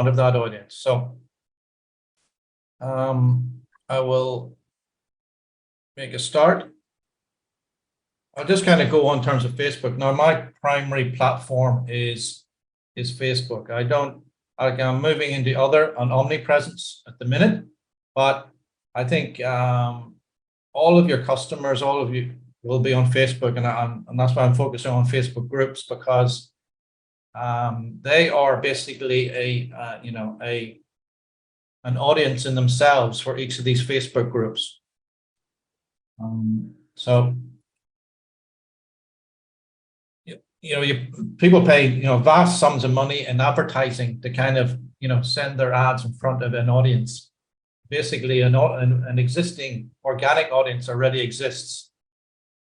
of that audience. So I will make a start. I'll just kind of go on in terms of Facebook. Now, my primary platform is Facebook. I'm moving into an omnipresence at the minute, but I think all of your customers, all of you will be on Facebook, and that's why I'm focusing on Facebook groups, because they are basically an audience in themselves for each of these Facebook groups. So people pay vast sums of money in advertising to kind of send their ads in front of an audience. Basically, an existing organic audience already exists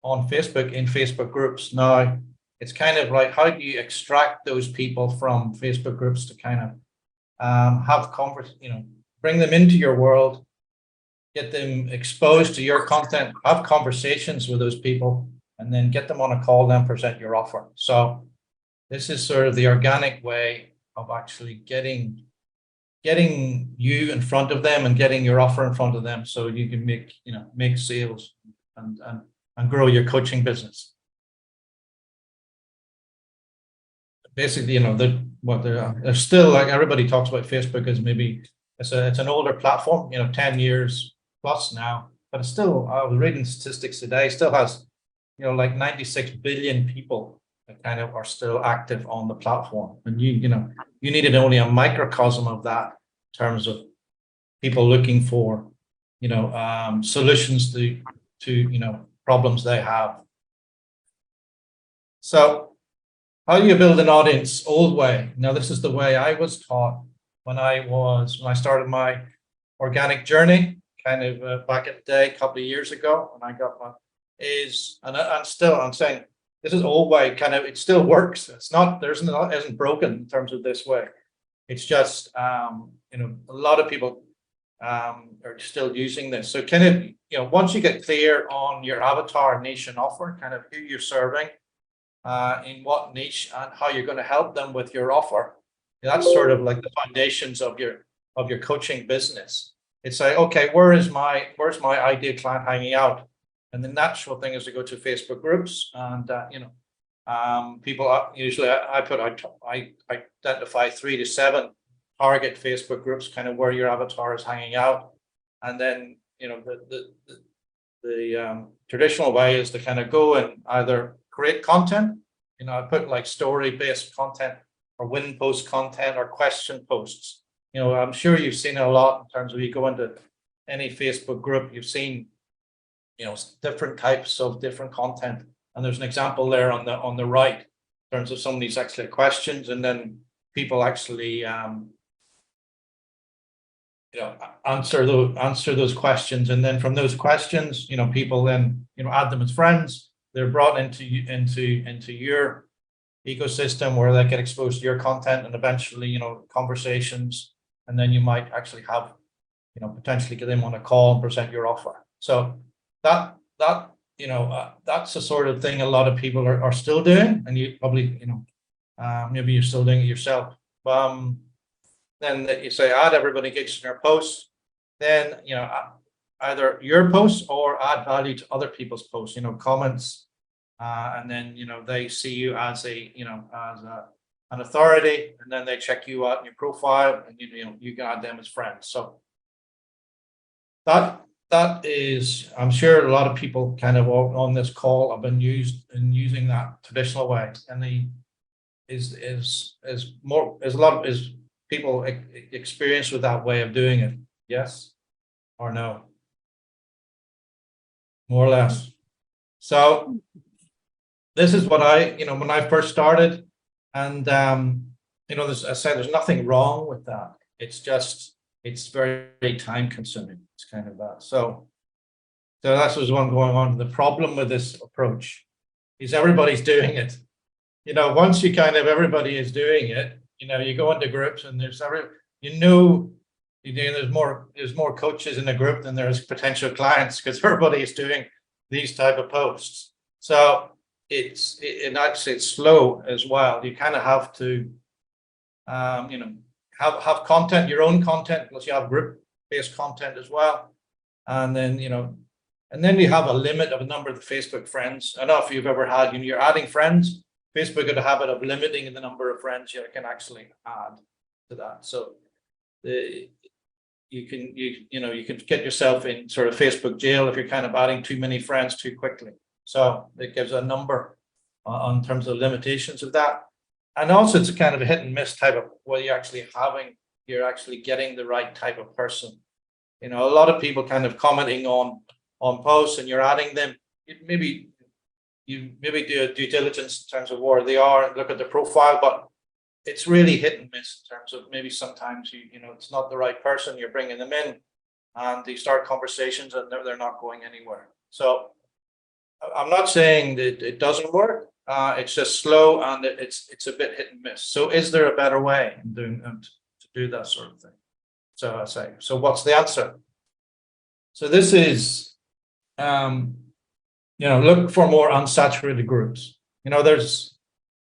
on Facebook in Facebook groups. Now, it's kind of like, how do you extract those people from Facebook groups to kind of bring them into your world, get them exposed to your content, have conversations with those people, and then get them on a call, then present your offer. So this is sort of the organic way of actually getting you in front of them and getting your offer in front of them, so you can make sales and grow your coaching business. Basically, there's still, like, everybody talks about Facebook as maybe it's an older platform, 10 years plus now, but it's still, I was reading statistics today, still has like 96 billion people that kind of are still active on the platform. And you needed only a microcosm of that in terms of people looking for solutions to problems they have. So how do you build an audience? Old way. Now, this is the way I was taught when I started my organic journey, kind of back in the day, a couple of years ago, when I got my I'm saying this is old way, kind of, it still works. It's not, isn't broken in terms of this way. It's just a lot of people are still using this. So kind of, once you get clear on your avatar, niche, and offer, kind of who you're serving, in what niche, and how you're going to help them with your offer, that's sort of like the foundations of your coaching business. It's like, okay, where's my ideal client hanging out? And the natural thing is to go to Facebook groups, and people usually I identify 3 to 7 target Facebook groups, kind of where your avatar is hanging out, and then the traditional way is to kind of go and either create content. I put like story-based content, or win post content, or question posts. I'm sure you've seen it a lot in terms of, you go into any Facebook group, you've seen different types of different content, and there's an example there on the right in terms of some of these actually questions, and then people actually answer those questions, and then from those questions, people then add them as friends. They're brought into your ecosystem, where they get exposed to your content, and eventually conversations, and then you might actually have potentially get them on a call and present your offer. So that's the sort of thing a lot of people are still doing, and you probably maybe you're still doing it yourself. Then you say add everybody engaged in your posts, then either your posts or add value to other people's posts, comments, and then they see you as an authority, and then they check you out in your profile, and you can add them as friends. So that is, I'm sure a lot of people kind of on this call have been using that traditional way, and is people experience with that way of doing it. Yes or no? More or less. So this is what when I first started, and as I said, there's nothing wrong with that. It's just, it's very, very time consuming. It's kind of that. So that's what's one going on. The problem with this approach is everybody's doing it. Once everybody is doing it, you go into groups, and there's more coaches in a group than there's potential clients, because everybody is doing these type of posts. So it's slow as well. You kind of have to have content, your own content, plus you have group-based content as well. And then, and then you have a limit of a number of the Facebook friends. I don't know if you've ever had, you're adding friends, Facebook had a habit of limiting the number of friends you can actually add to that. So you can get yourself in sort of Facebook jail if you're kind of adding too many friends too quickly. So it gives a number on terms of limitations of that. And also it's a kind of a hit and miss type of what you're actually getting the right type of person. A lot of people kind of commenting on posts and you're adding them. Maybe do a due diligence in terms of where they are and look at their profile, but it's really hit and miss in terms of maybe sometimes it's not the right person, you're bringing them in and they start conversations and they're not going anywhere. So I'm not saying that it doesn't work, it's just slow and it's a bit hit and miss. So is there a better way in doing to do that sort of thing? So I say, so what's the answer? So this is look for more unsaturated groups.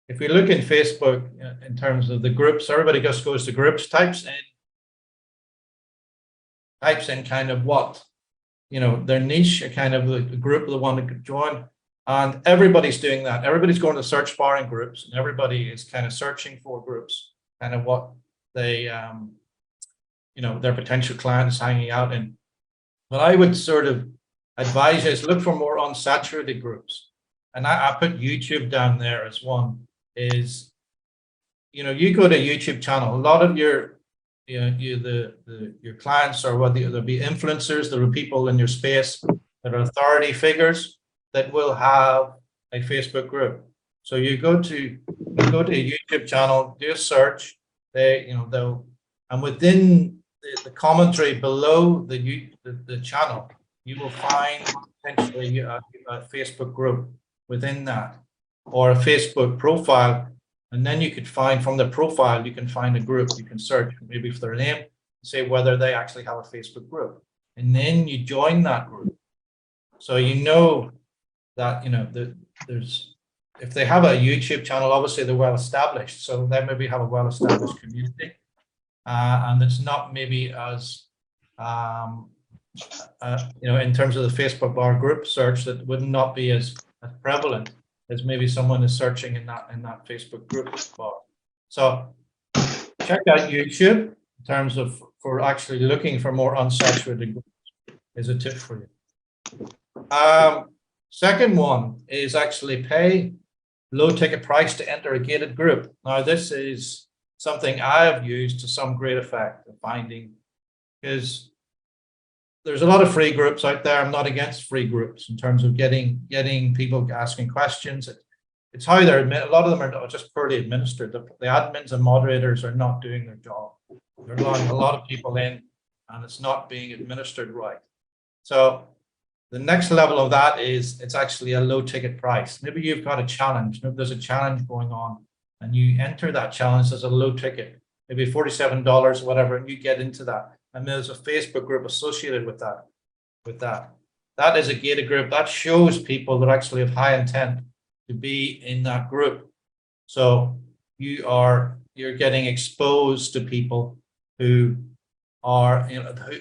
If we look in Facebook in terms of the groups, everybody just goes to groups, types in kind of what, their niche, a kind of the group they want to join. And everybody's doing that. Everybody's going to the search bar in groups and everybody is kind of searching for groups, kind of what they, their potential clients hanging out in. What I would sort of advise is look for more unsaturated groups. And I put YouTube down there as one. Is you go to a YouTube channel, a lot of your your clients are whether there'll be influencers, there are people in your space that are authority figures that will have a Facebook group. So you go to a YouTube channel, do a search, and within the commentary below the channel, you will find potentially a Facebook group within that, or a Facebook profile, and then you could find from the profile, you can find a group, you can search maybe for their name, say whether they actually have a Facebook group, and then you join that group. So that there's, if they have a YouTube channel, obviously they're well established, so they maybe have a well established community, and it's not maybe as in terms of the Facebook bar group search, that would not be as prevalent as maybe someone is searching in that Facebook group bar. So check out YouTube in terms of for actually looking for more unsaturated groups is a tip for you. Second one is actually pay low ticket price to enter a gated group. Now this is something I have used to some great effect of finding, because there's a lot of free groups out there. I'm not against free groups in terms of getting people asking questions. It's how they're a lot of them are just poorly administered. The admins and moderators are not doing their job. They're allowing a lot of people in and it's not being administered right. So the next level of that is it's actually a low ticket price. Maybe you've got a challenge. Maybe there's a challenge going on and you enter that challenge as a low ticket, maybe $47 or whatever, and you get into that. And there's a Facebook group associated with that. That is a gated group. That shows people that actually have high intent to be in that group. So you're getting exposed to people who are,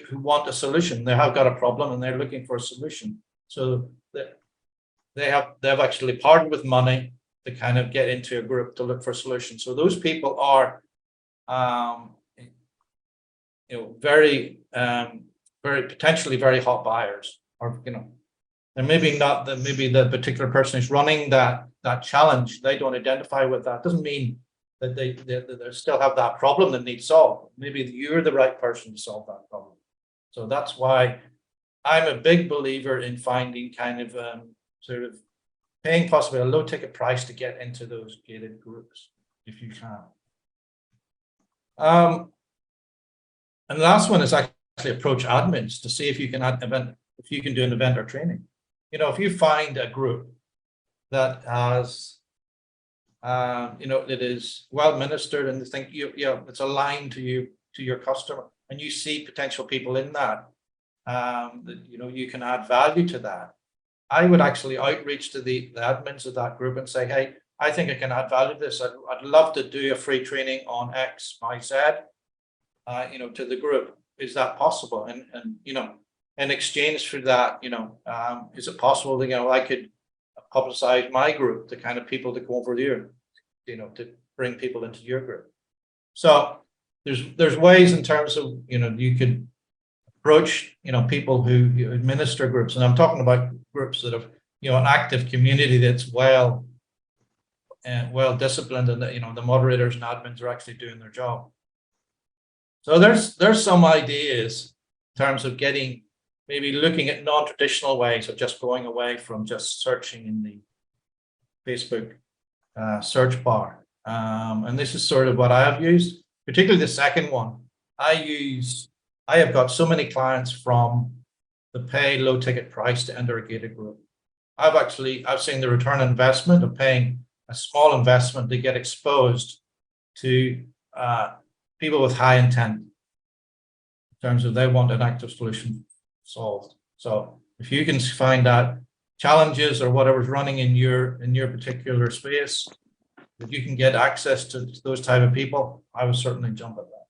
who want a solution. They have got a problem and they're looking for a solution. So they have actually partnered with money to kind of get into a group to look for solutions. So those people are very potentially very hot buyers, or they're maybe not maybe the particular person who's running that challenge, they don't identify with that. Doesn't mean that they still have that problem that needs solved. Maybe you're the right person to solve that problem. So that's why I'm a big believer in finding kind of sort of paying possibly a low ticket price to get into those gated groups if you can. And the last one is actually approach admins to see if you can do an event or training. If you find a group that has, that is well administered and they think it's aligned to your customer, and you see potential people in that, you can add value to that. I would actually outreach to the admins of that group and say, hey, I think I can add value to this. I'd love to do a free training on X, Y, Z. to the group. Is that possible? And in exchange for that, is it possible that, I could publicize my group, the kind of people that go over there, to bring people into your group. So there's ways in terms of, you could approach, people who administer groups. And I'm talking about groups that have, an active community that's well disciplined, and that, the moderators and admins are actually doing their job. So there's some ideas in terms of maybe looking at non-traditional ways of just going away from just searching in the Facebook search bar. And this is sort of what I have used, particularly the second one. I have got so many clients from the pay low ticket price to enter a gated group. I've seen the return on investment of paying a small investment to get exposed to people with high intent in terms of they want an active solution solved. So if you can find out challenges or whatever's running in your particular space, if you can get access to those type of people, I would certainly jump at that.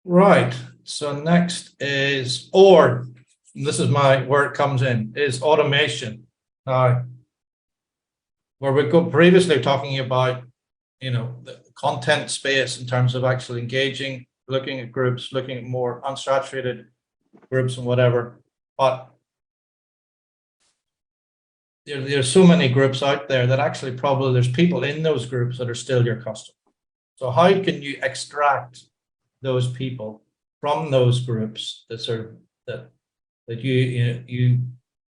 Right. So next is, this is where it comes in, is automation. Now, where we go previously talking about, the content space in terms of actually engaging, looking at groups, looking at more unsaturated groups and whatever. But there's so many groups out there that actually probably there's people in those groups that are still your customer. So how can you extract those people from those groups that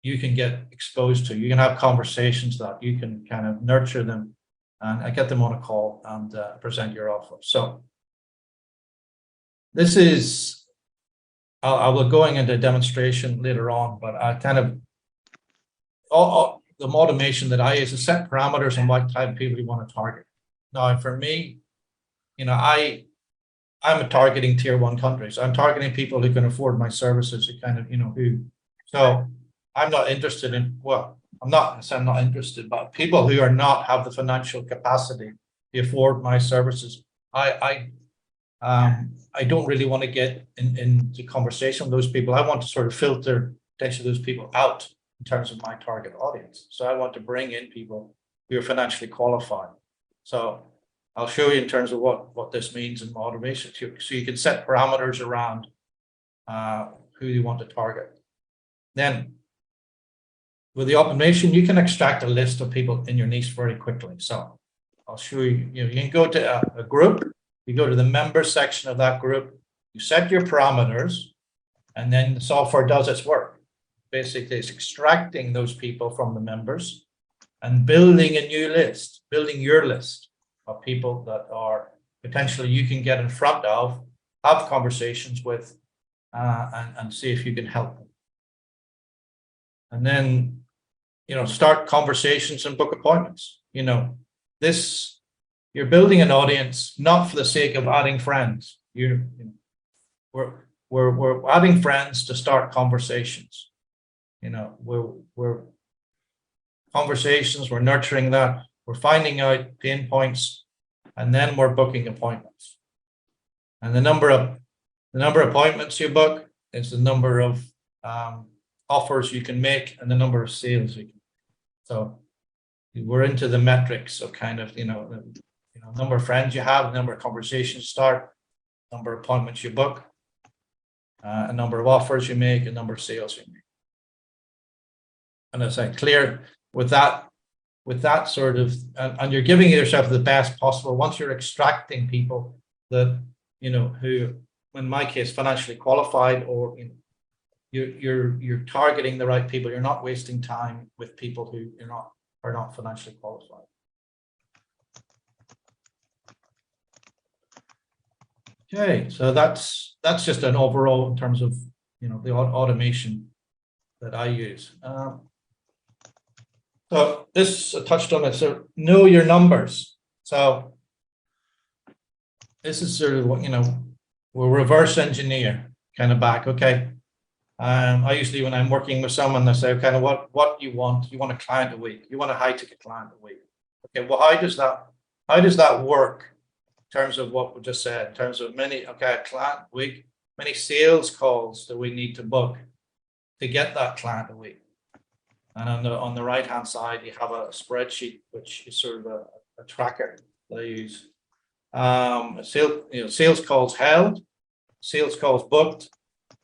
you can get exposed to? You can have conversations that you can kind of nurture them and get them on a call and present your offer. So this is, I will going into a demonstration later on, but I kind of, all the automation that I use is set parameters on what type of people you want to target. Now, for me, I'm targeting tier 1 countries. I'm targeting people who can afford my services, who kind of, so I'm not interested in, I'm not interested, but people who have the financial capacity to afford my services. I don't really want to get into conversation with those people. I want to sort of filter potentially those people out in terms of my target audience. So I want to bring in people who are financially qualified. So I'll show you in terms of what this means in automation. So you can set parameters around who you want to target. Then with the automation, you can extract a list of people in your niche very quickly. So I'll show you, you can go to a group, you go to the member section of that group, you set your parameters, and then the software does its work. Basically, it's extracting those people from the members and building a new list, building your list of people that are potentially you can get in front of, have conversations with, and see if you can help them. And then, start conversations and book appointments. You're building an audience not for the sake of adding friends. We're adding friends to start conversations. We're conversations. We're nurturing that. We're finding out pain points, and then we're booking appointments. And the number of appointments you book is the number of offers you can make and the number of sales you can. So we're into the metrics of kind of number of friends you have, the number of conversations you start, number of appointments you book, a number of offers you make, a number of sales you make. And as I clear with that sort of, and you're giving yourself the best possible. Once you're extracting people that who, in my case, financially qualified, or you're targeting the right people. You're not wasting time with people who are not financially qualified. Okay, so that's just an overall in terms of the automation that I use. So this I touched on it. So know your numbers. So this is sort of what we'll reverse engineer kind of back. Okay. I usually, when I'm working with someone, they say, kind of what you want. You want a client a week. You want a high ticket client a week. Okay. Well, how does that work in terms of what we just said, in terms of many, okay, a client a week, many sales calls that we need to book to get that client a week? And on the right hand side, you have a spreadsheet, which is sort of a tracker that I use. Sales calls held, sales calls booked,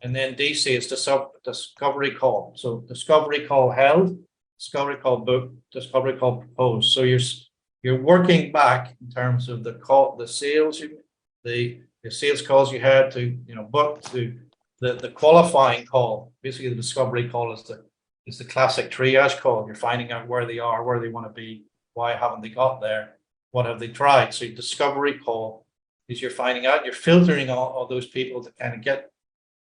and then DC is the discovery call. So discovery call held, discovery call booked, discovery call proposed. So you're working back in terms of the sales, the sales calls you had to book, to the qualifying call. Basically, the discovery call is the classic triage call. You're finding out where they are, where they want to be, why haven't they got there, what have they tried. So your discovery call is you're finding out, you're filtering all those people to kind of get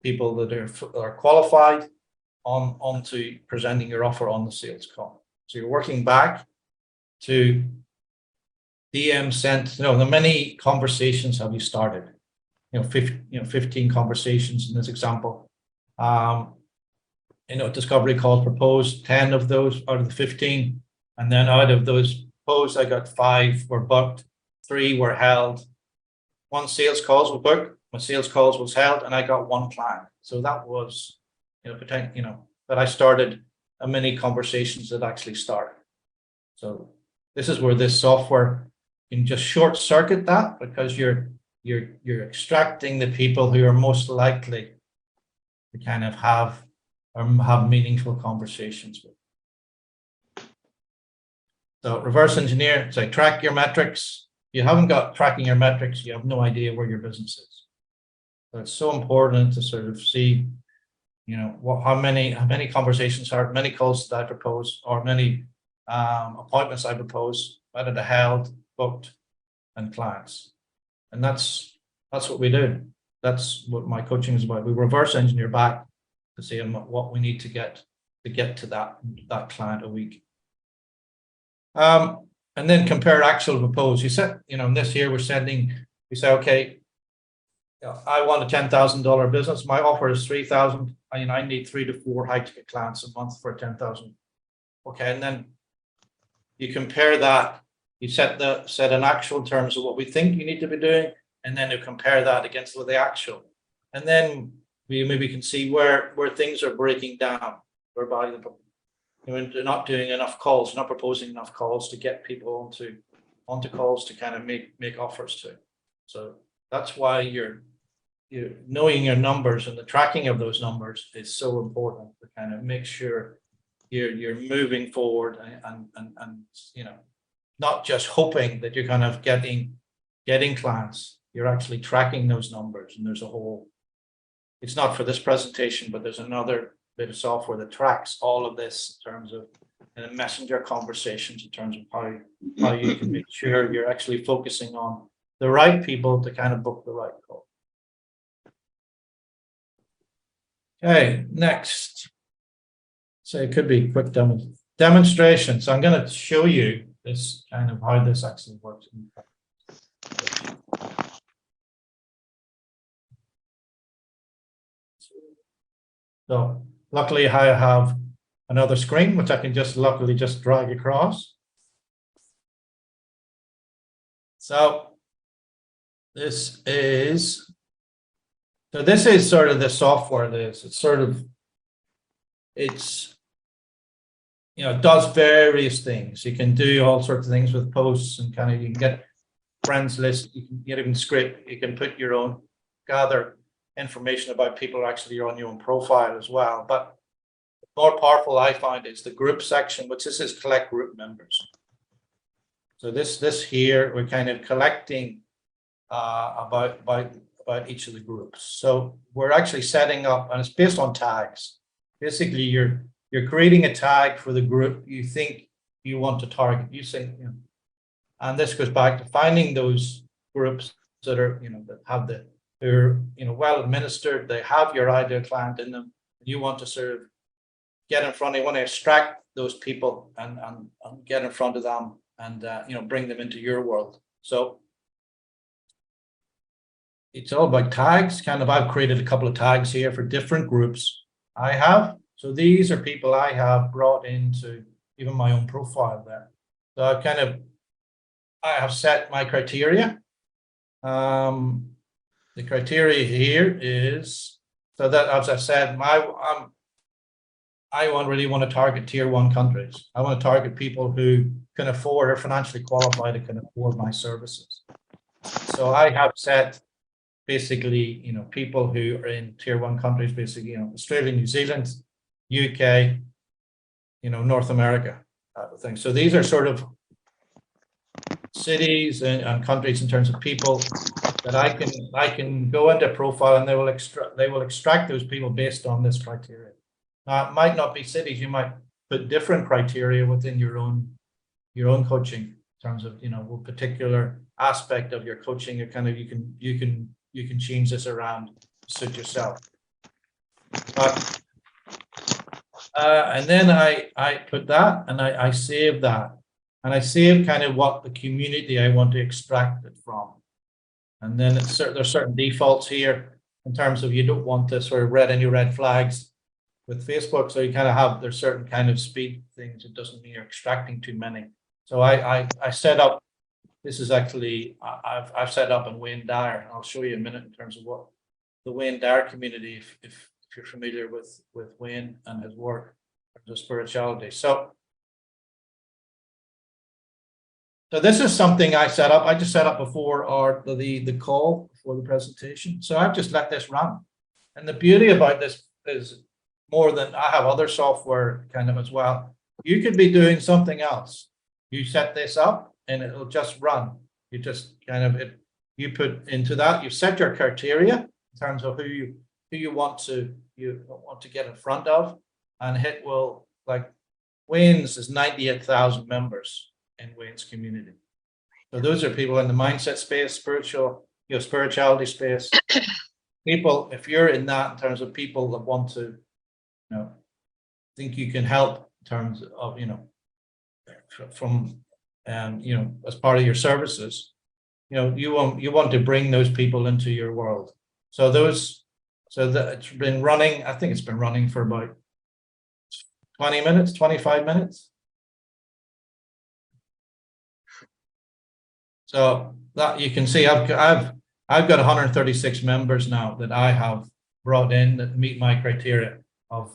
people that are qualified onto presenting your offer on the sales call. So you're working back to DM sent, how many conversations have you started? 15 conversations in this example. Discovery calls proposed, 10 of those out of the 15. And then out of those proposed, I got 5 were booked, 3 were held. 1 sales calls were booked, 1 sales calls was held, and I got 1 client. So that was, that I started a many conversations that actually started. So this is where this software can just short circuit that, because you're extracting the people who are most likely to kind of have meaningful conversations with. So reverse engineer, so track your metrics. You haven't got tracking your metrics, you have no idea where your business is. So it's so important to sort of see, how many conversations are, many calls that I propose, or many appointments I propose, whether they're held, booked, and clients. And that's what we do. That's what my coaching is about. We reverse engineer back to see what we need to get to that client a week. And then compare actual propose. You said, in this here, we say, okay, I want a $10,000 business. My offer is 3,000. I need 3 to 4 high ticket clients a month for 10,000. Okay, and then you compare that. You set an actual in terms of what we think you need to be doing, and then you compare that against the actual, and then we maybe can see where things are breaking down, whereby they're not doing enough calls, not proposing enough calls to get people onto calls to kind of make offers to. So that's why you're knowing your numbers, and the tracking of those numbers is so important to kind of make sure you're moving forward and not just hoping that you're kind of getting clients. You're actually tracking those numbers, and there's a whole, it's not for this presentation, but there's another bit of software that tracks all of this in terms of messenger conversations, in terms of how you can make sure you're actually focusing on the right people to kind of book the right call. Okay, next. So it could be a quick demonstration. So I'm going to show you this kind of how this actually works. So luckily I have another screen, which I can just luckily just drag across. So this is sort of the software. It does various things. You can do all sorts of things with posts, and kind of you can get friends list, you can get even script, you can put your own, gather information about people actually on your own profile as well. But more powerful I find is the group section, which this is collect group members. So this here, we're kind of collecting about each of the groups. So we're actually setting up, and it's based on tags. Basically, you're creating a tag for the group you think you want to target. You say, and this goes back to finding those groups that are, they're well administered. They have your ideal client in them. You want to sort of get in front. You want to extract those people and get in front of them, and bring them into your world. So it's all about tags. Kind of, I've created a couple of tags here for different groups I have. So these are people I have brought into even my own profile there. So I've kind of I have set my criteria. The criteria here is so that, as I said, I really want to target tier 1 countries. I want to target people who can afford or financially qualified and can afford my services. So I have set basically, people who are in tier 1 countries, basically, Australia, New Zealand, UK, North America, type of thing. So these are sort of cities and countries in terms of people that I can go into profile, and they will extract those people based on this criteria. Now, it might not be cities. You might put different criteria within your own coaching in terms of what particular aspect of your coaching you can change this around to suit yourself. But and then I put that, and I save that, and I save kind of what the community I want to extract it from. And then there's certain defaults here in terms of you don't want to sort of any red flags with Facebook. So you kind of have, there's certain kind of speed things. It doesn't mean you're extracting too many. So I set up, this is actually, I've set up in Wayne Dyer. I'll show you in a minute in terms of what the Wayne Dyer community, if you're familiar with Wayne and his work in terms of spirituality. So this is something I set up. I just set up before the call, before the presentation. So I've just let this run. And the beauty about this is more than I have other software kind of as well. You could be doing something else. You set this up and it'll just run. You just kind of, you put into that, you set your criteria in terms of who you want to get in front of, and it will, like Wayne's is 98,000 members in Wayne's community. So those are people in the mindset space, spirituality space. People, if you're in that in terms of people that want to, think you can help in terms of, from, as part of your services, you want to bring those people into your world. So that it's been running, I think it's been running for about 20 minutes, 25 minutes. So that you can see, I've got 136 members now that I have brought in that meet my criteria of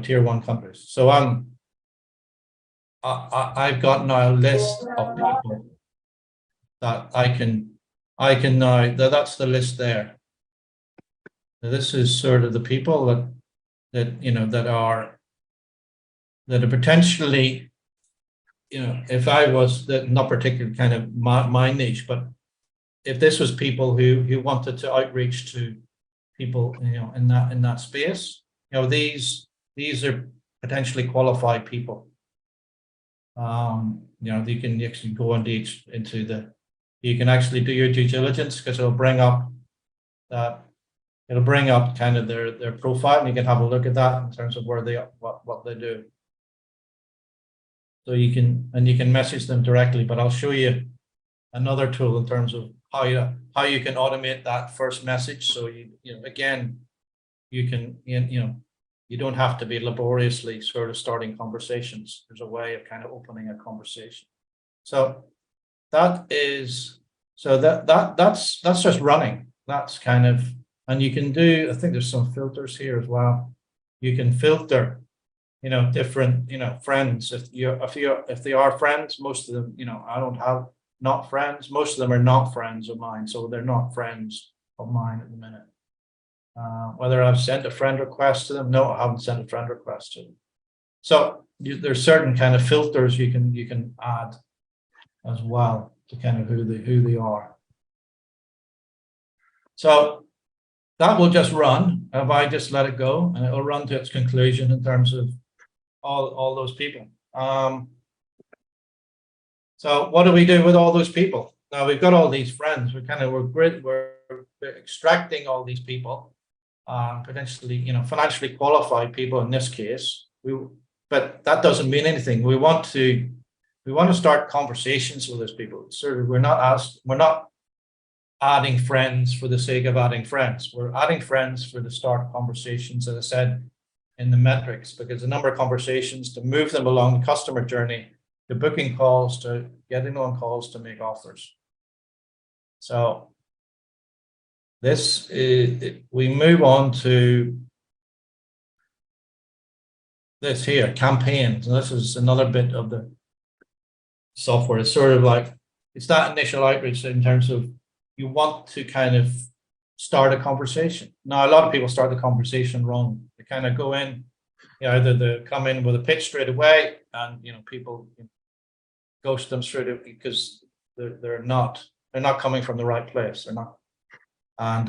tier 1 countries. So I've got now a list of people that I can now, that's the list there. This is sort of the people that are potentially, if I was not particularly kind of my niche, but if this was people who wanted to outreach to people, in that space, these are potentially qualified people. You can actually go you can actually do your due diligence, because it'll bring up kind of their profile, and you can have a look at that in terms of where what they do. So you can message them directly, but I'll show you another tool in terms of how you can automate that first message. So again, you can, you don't have to be laboriously sort of starting conversations. There's a way of kind of opening a conversation. So that's just running. That's kind of, and you can do, I think there's some filters here as well. You can filter, different, friends. If they are friends, most of them, I don't have not friends. Most of them are not friends of mine. So they're not friends of mine at the minute. Whether I've sent a friend request to them, no, I haven't sent a friend request to them. So there's certain kind of filters you can add as well to kind of who they are. So that will just run if I just let it go, and it'll run to its conclusion in terms of all those people. So what do we do with all those people? Now we've got all these friends. We're extracting all these people, potentially, financially qualified people in this case. But that doesn't mean anything. We want to start conversations with those people. Sort of, we're not adding friends for the sake of adding friends. We're adding friends for the start of conversations, as I said, in the metrics, because the number of conversations to move them along the customer journey booking calls to getting on calls to make offers. So this is, we move on to this here, campaigns. And this is another bit of the software. It's sort of like, it's that initial outreach in terms of you want to kind of start a conversation. Now, a lot of people start the conversation wrong. They kind of go in, either they come in with a pitch straight away, and people ghost them straight away because they're not coming from the right place. They're not, and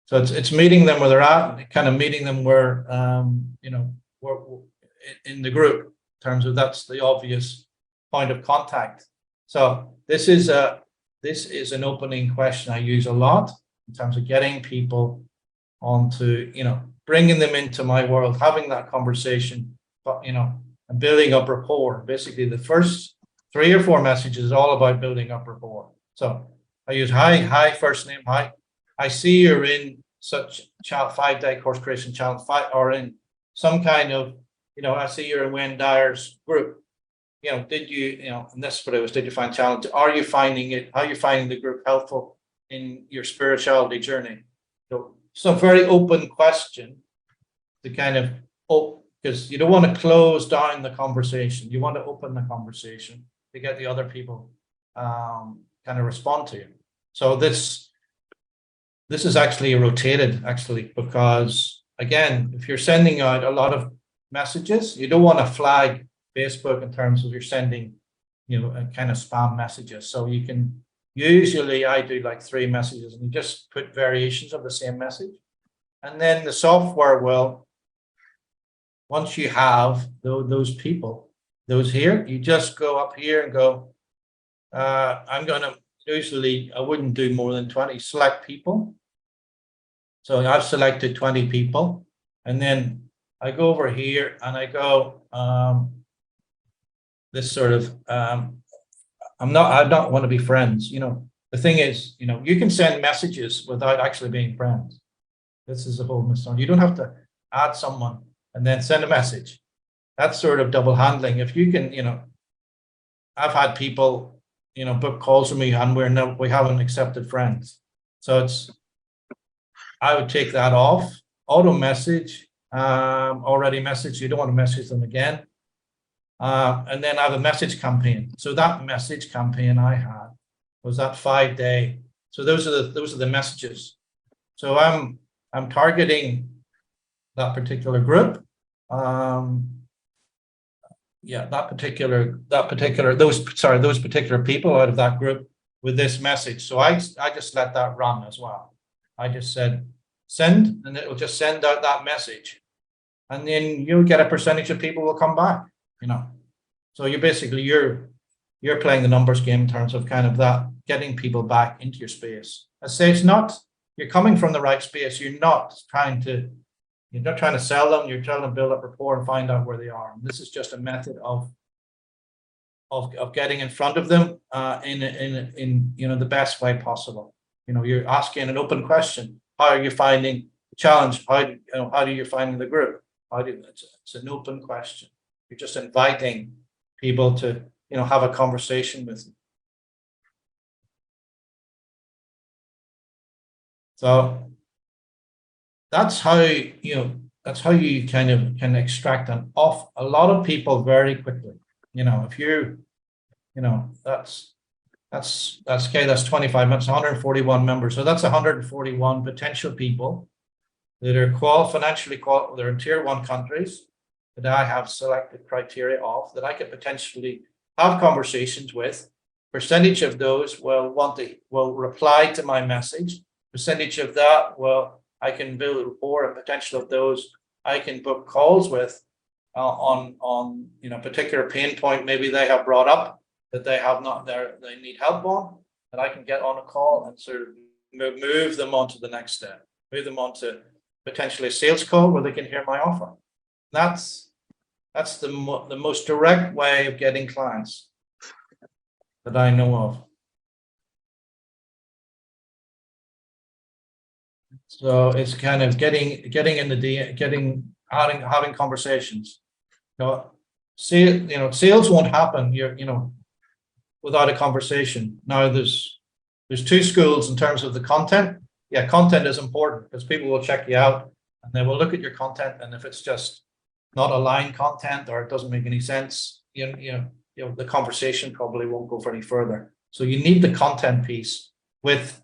so it's meeting them where they're at, kind of meeting them where we're in the group in terms of that's the obvious point of contact. So this is an opening question I use a lot in terms of getting people onto, bringing them into my world, having that conversation, but and building up rapport. Basically, the first 3 or 4 messages is all about building up rapport. So I use hi, first name, hi. I see you're in such 5-day course creation challenge, or in some kind of, I see you're in Wayne Dyer's group. Did you, and this is what it was, did you find challenge? Are you finding it? How are you finding the group helpful in your spirituality journey? So very open question to kind of, because you don't want to close down the conversation. You want to open the conversation to get the other people kind of respond to you. So this is actually rotated, because again, if you're sending out a lot of messages, you don't want to flag Facebook in terms of you're sending, a kind of spam messages. So you can, usually I do like 3 messages and you just put variations of the same message. And then the software will, once you have those people, those here, you just go up here and go, I'm going to, usually I wouldn't do more than 20, select people. So I've selected 20 people, and then I go over here and I go, this sort of, I don't want to be friends. The thing is, you can send messages without actually being friends. This is a whole misnomer. You don't have to add someone and then send a message. That's sort of double handling. If you can, I've had people, book calls with me and we haven't accepted friends. So I would take that off. Auto message, already messaged, you don't want to message them again. And then I have a message campaign. So that message campaign I had was that 5-day. So those are the messages. So I'm targeting that particular group. Those particular people out of that group with this message. So I just let that run as well. I just said send, and it will just send out that message, and then you'll get a percentage of people will come back. So you're basically you're playing the numbers game in terms of kind of that getting people back into your space. I say it's not, you're coming from the right space. You're not trying to sell them. You're trying to build up rapport and find out where they are. And this is just a method of getting in front of them in the best way possible. You're asking an open question. How are you finding the challenge? How do you finding the group? It's an open question. You're just inviting people to have a conversation with you. So that's how you kind of can extract a lot of people very quickly. If that's okay, that's 25 minutes, 141 members. So that's 141 potential people that are financially they're in tier 1 countries that I have selected criteria of, that I could potentially have conversations with. Percentage of those will reply to my message. Percentage of that I can build rapport, and potential of those I can book calls with on particular pain point maybe they have brought up that they need help on, that I can get on a call and sort of move them on to the next step, move them on to potentially a sales call where they can hear my offer. That's the most direct way of getting clients that I know of. So it's kind of getting in the having conversations. sales won't happen. Without a conversation. Now there's two schools in terms of the content. Yeah, content is important because people will check you out and they will look at your content, and if it's just not aligned content or it doesn't make any sense, the conversation probably won't go for any further. So you need the content piece with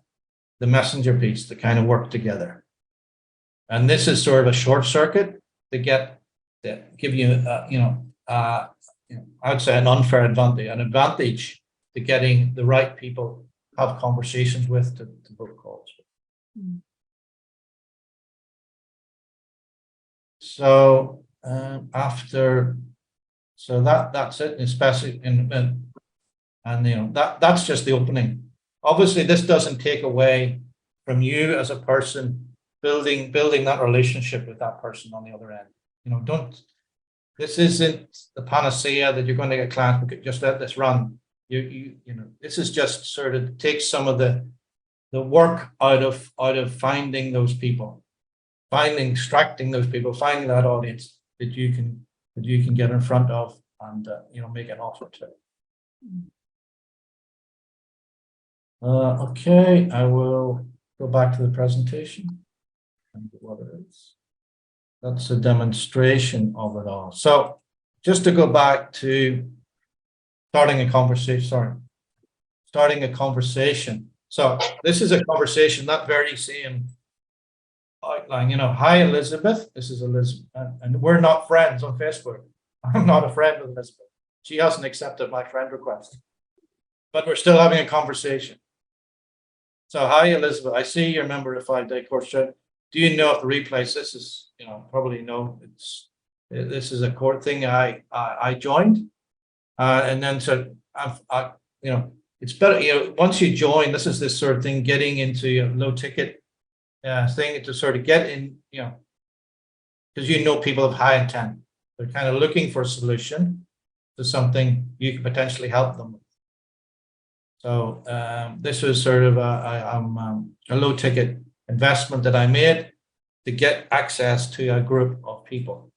the messenger piece to kind of work together. And this is sort of a short circuit to give you, I would say an unfair advantage to getting the right people have conversations with to book calls. So that's it, especially that's just the opening. Obviously, this doesn't take away from you as a person building that relationship with that person on the other end. This isn't the panacea that you're going to get clients. Just let this run. This is just sort of take some of the work out of finding those people, extracting those people, finding that audience that you can get in front of and make an offer to. Okay, I will go back to the presentation and what it is. That's a demonstration of it all. So just to go back to starting a conversation. So this is a conversation, that very same outline. Hi, Elizabeth. This is Elizabeth, and we're not friends on Facebook. I'm not a friend with Elizabeth. She hasn't accepted my friend request, but we're still having a conversation. So, hi, Elizabeth. I see you're a member of 5-day course. Do you know if the replays? This is, probably no. This is a core thing I joined, and then so it's better. Once you join, this is this sort of thing, getting into a low ticket thing to sort of get in, because people of high intent. They're kind of looking for a solution to something you can potentially help them with. So this was sort of a low ticket investment that I made to get access to a group of people.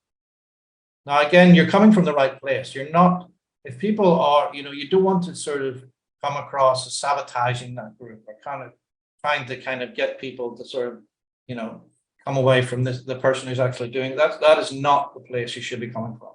Now, again, you're coming from the right place. You're not, if people are, you don't want to sort of come across as sabotaging that group or kind of trying to kind of get people to sort of, come away from the person who's actually doing that. That is not the place you should be coming from.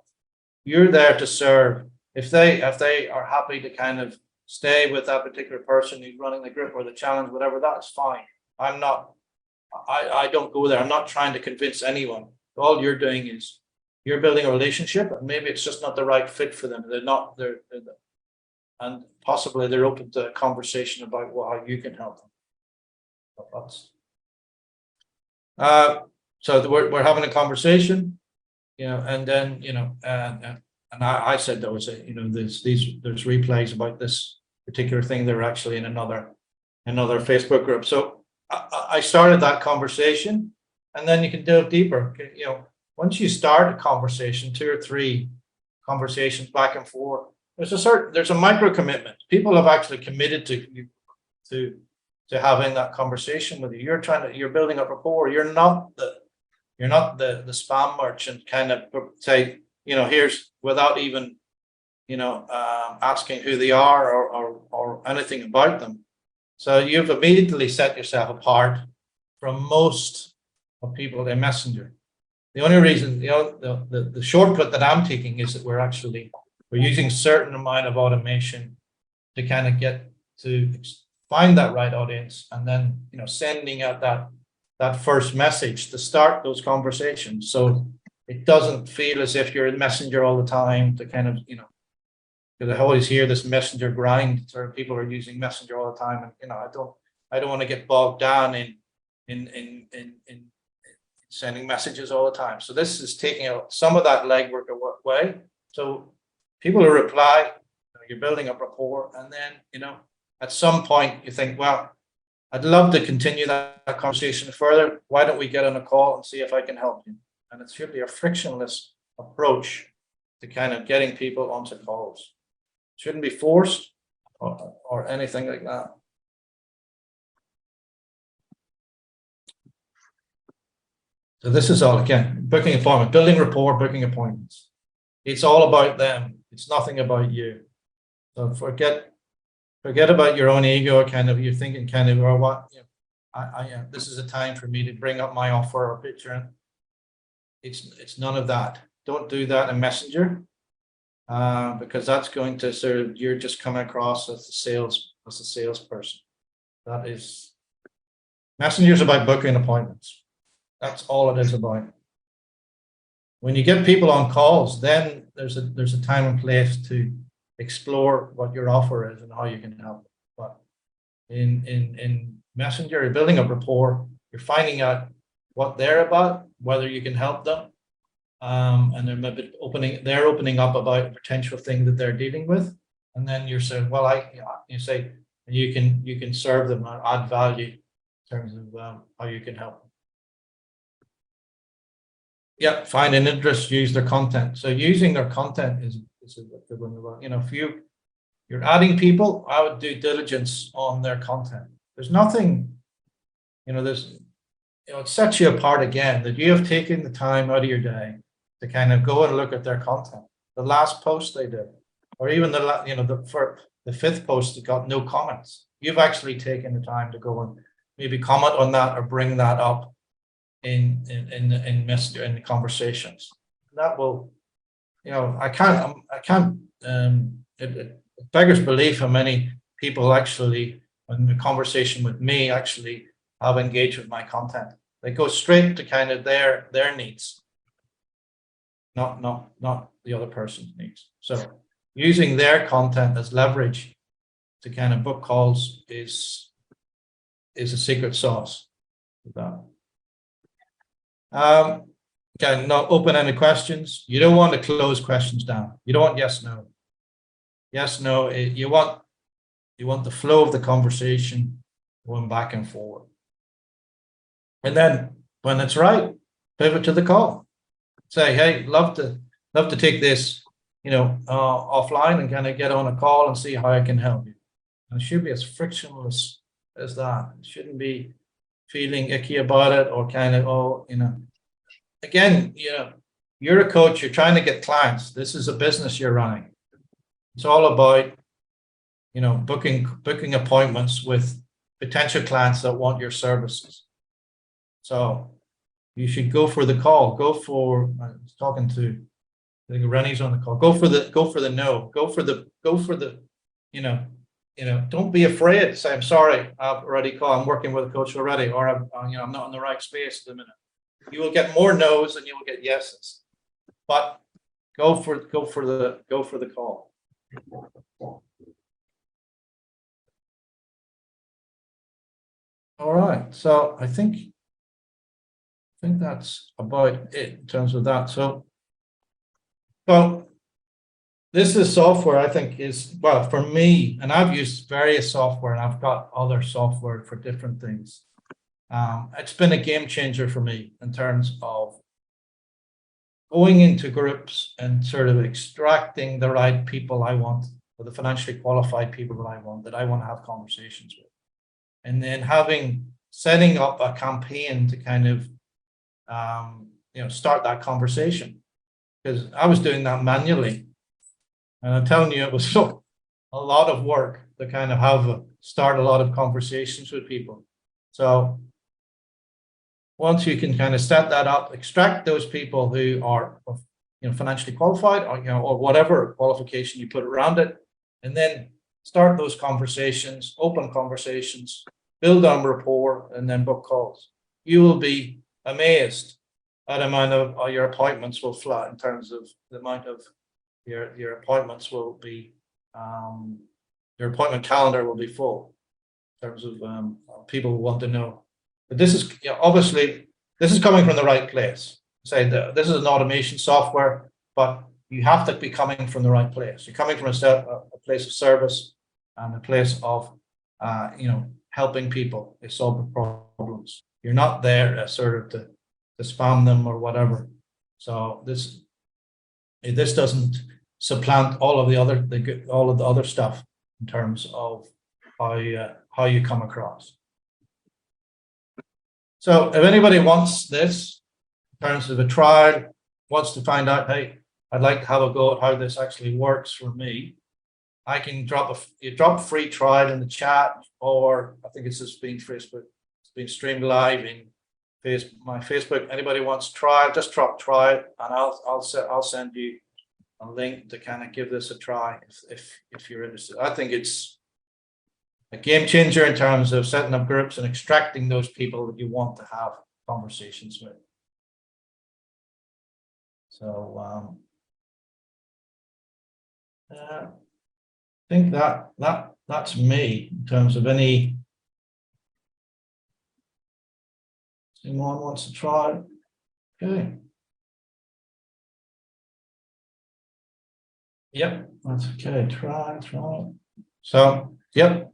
You're there to serve. If they are happy to kind of stay with that particular person who's running the group or the challenge, whatever, that's fine. I don't go there. I'm not trying to convince anyone. All you're doing is you're building a relationship, and maybe it's just not the right fit for them. And possibly they're open to a conversation about how you can help them. So we're having a conversation, and then and I said there was there's replays about this particular thing. They're actually in another Facebook group. So I started that conversation, and then you can delve deeper. Once you start a conversation, 2 or 3 conversations back and forth, there's a micro commitment. People have actually committed to having that conversation with you. You're building up rapport. You're not the spam merchant kind of say, here's, without even asking who they are or anything about them. So you've immediately set yourself apart from most of people in Messenger. The only reason, the shortcut that I'm taking is that we're using a certain amount of automation to kind of get to find that right audience, and then sending out that first message to start those conversations. So it doesn't feel as if you're in Messenger all the time to kind of because I always hear this Messenger grind. Sort of people are using Messenger all the time, and I don't want to get bogged down in sending messages all the time. So this is taking out some of that legwork away. So people who reply, you're building up rapport, and then at some point you think, well, I'd love to continue that conversation further. Why don't we get on a call and see if I can help you? And it should be a frictionless approach to kind of getting people onto calls. It shouldn't be forced or anything like that. So this is all, again, booking appointment, building rapport, booking appointments. It's all about them. It's nothing about you. So forget about your own ego. Kind of, you're thinking kind of, or what, you know, this is a time for me to bring up my offer or picture. It's none of that. Don't do that in Messenger, because that's going to sort of, you're just coming across as a salesperson. That is, Messenger is about booking appointments. That's all it is about. When you get people on calls, then there's a time and place to explore what your offer is and how you can help. But in Messenger, you're building up rapport. You're finding out what they're about, whether you can help them, and they're maybe opening up about a potential thing that they're dealing with, and then you're saying, well, you say you can serve them or add value in terms of how you can help them. Yeah, find an interest, use their content. So using their content is a good one. You know, if you're adding people, I would do diligence on their content. There's nothing, you know, it sets you apart again that you have taken the time out of your day to kind of go and look at their content. The last post they did, or even for the fifth post that got no comments. You've actually taken the time to go and maybe comment on that or bring that up in Messenger, in the conversations. That will, you know, it beggars belief how many people actually, in the conversation with me, actually have engaged with my content. They go straight to kind of their needs, not the other person's needs. So using their content as leverage to kind of book calls is a secret sauce to that. Okay, not open-ended questions. You don't want to close questions down. You don't want yes, no. Yes, no. You want the flow of the conversation going back and forward. And then when it's right, pivot to the call. Say, hey, love to take this, you know, offline and kind of get on a call and see how I can help you. And it should be as frictionless as that. It shouldn't be feeling icky about it or kind of, oh, you know, again, you know, you're a coach, you're trying to get clients. This is a business you're running. It's all about, you know, booking appointments with potential clients that want your services. So you should go for the call. Go for, I was talking to, I think Rennie's on the call. Go for the no. Go for the, you know, don't be afraid to say, I'm sorry, I've already called, I'm working with a coach already, or I'm not in the right space at the minute. You will get more no's than you will get yeses. But go for the call. All right. So I think that's about it in terms of that. So this is software I think is, well, for me, and I've used various software and I've got other software for different things. It's been a game changer for me in terms of going into groups and sort of extracting the right people I want, or the financially qualified people that I want to have conversations with. And then setting up a campaign to kind of, start that conversation, because I was doing that manually. And I'm telling you, it was a lot of work to kind of start a lot of conversations with people. So once you can kind of set that up, extract those people who are, financially qualified, or whatever qualification you put around it, and then start those conversations, open conversations, build on rapport, and then book calls. You will be amazed at the amount of your appointments will fly in terms of the amount of your appointments will be, your appointment calendar will be full in terms of people who want to know. But this is, obviously, this is coming from the right place. Say that this is an automation software, but you have to be coming from the right place. You're coming from a place of service and a place of, helping people solve problems. You're not there sort of to spam them or whatever. So this doesn't supplant all of the other stuff in terms of how you come across. So if anybody wants this in terms of a trial, wants to find out, hey, I'd like to have a go at how this actually works for me. I can drop a free trial in the chat, or I think it's just being Facebook. It's being streamed live in my Facebook. Anybody wants to try, just drop try it, and I'll send you a link to kind of give this a try if you're interested. I think it's a game changer in terms of setting up groups and extracting those people that you want to have conversations with. So I think that's me in terms of any. Anyone wants to try? Okay. Yep, that's okay. Try. So, yep.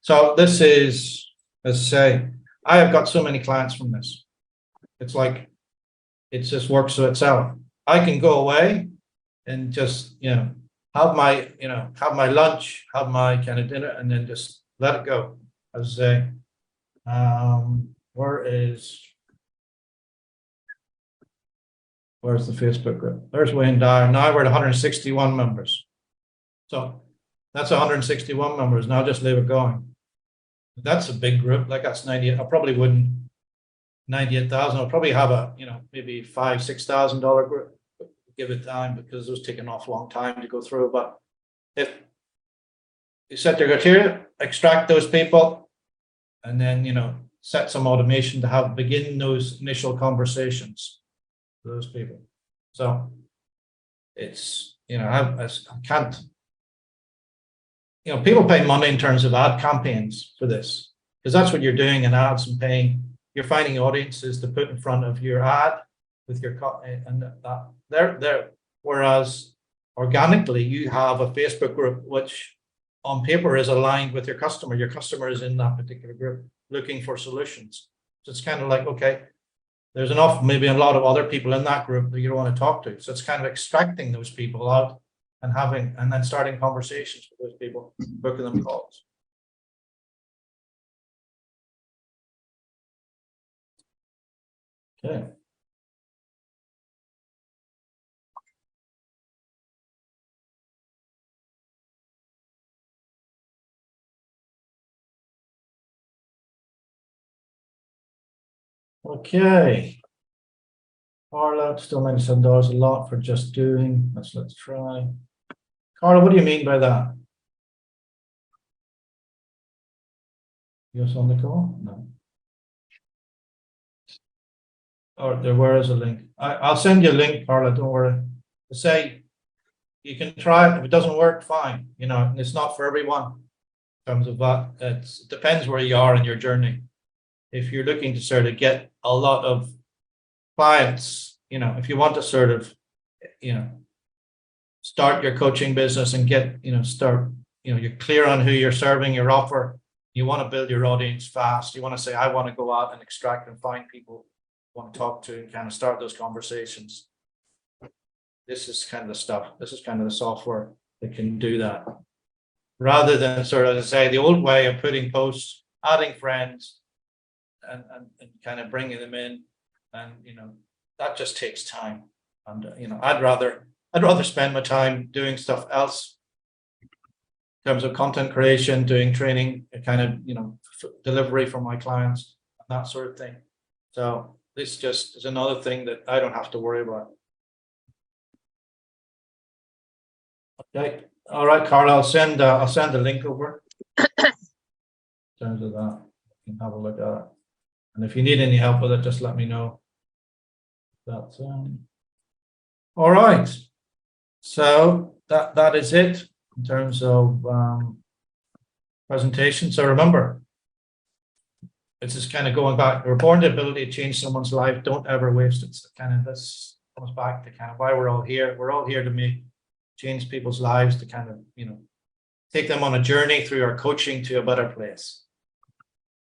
So this is, as I say, I have got so many clients from this. It's like, it just works for itself. I can go away and just, have my lunch, have my kind of dinner, and then just let it go. As I say, where's the Facebook group? There's Wayne Dyer. Now we're at 161 members. So that's 161 members. Now just leave it going. That's a big group. Like that's 98. I probably wouldn't 98,000. I'll probably have a, maybe $5,000-6,000 group. Give it time because it was taking off a long time to go through. But if you set your criteria, extract those people, and then set some automation to begin those initial conversations with those people. So it's I can't. People pay money in terms of ad campaigns for this because that's what you're doing in ads and paying. You're finding audiences to put in front of your ad with your and that there. Whereas organically, you have a Facebook group which, on paper, is aligned with your customer. Your customer is in that particular group looking for solutions. So it's kind of like, okay, there's maybe a lot of other people in that group that you don't want to talk to. So it's kind of extracting those people out and then starting conversations with those people, booking them calls. Okay. Okay. Carla, still $97 a lot for just doing. Let's try. Carla, what do you mean by that? Yes, on the call? No. Or where is a link? I'll send you a link, Carla, don't worry. To say you can try it. If it doesn't work, fine. It's not for everyone in terms of that. It depends where you are in your journey. If you're looking to sort of get a lot of clients, if you want to sort of, start your coaching business and get, you're clear on who you're serving, your offer, you want to build your audience fast. You want to say, I want to go out and extract and find people I want to talk to and kind of start those conversations. This is kind of the stuff. This is kind of the software that can do that. Rather than sort of, as I say, the old way of putting posts, adding friends, and kind of bringing them in, and that just takes time. And I'd rather spend my time doing stuff else in terms of content creation, doing training, kind of delivery for my clients, and that sort of thing. So this just is another thing that I don't have to worry about. Okay, all right, Carla, I'll send the link over. In terms of that, you can have a look at it. And if you need any help with it, just let me know. That's all right. So that is it in terms of presentation. So remember, it's just kind of going back. We're born the ability to change someone's life. Don't ever waste it. It's kind of this comes back to kind of why we're all here. We're all here to change people's lives, to kind of take them on a journey through our coaching to a better place.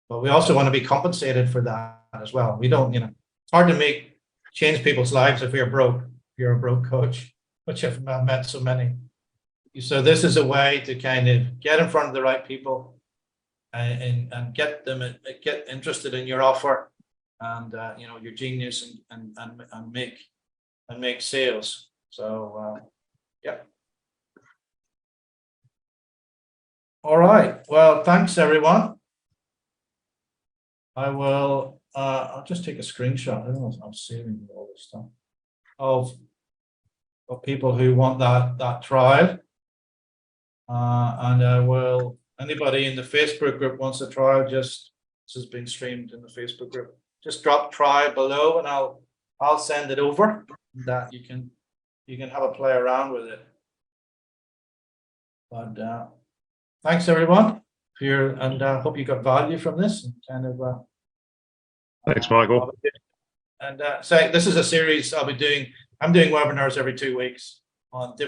But we also want to be compensated for that as well. We don't, it's hard to change people's lives if you're broke. If you're a broke coach, which I've met so many. So this is a way to kind of get in front of the right people and get them get interested in your offer and your genius and make sales. So, yeah. All right. Well, thanks everyone. I will, I'll just take a screenshot. I don't know if I'm saving all this stuff of people who want that trial. And I will, anybody in the Facebook group wants a trial, just, this has been streamed in the Facebook group. Just drop try below and I'll send it over, that you can have a play around with it. But thanks everyone for your, and hope you got value from this, and kind of Thanks, Michael. and so this is a series I'll be doing. I'm doing webinars every 2 weeks on different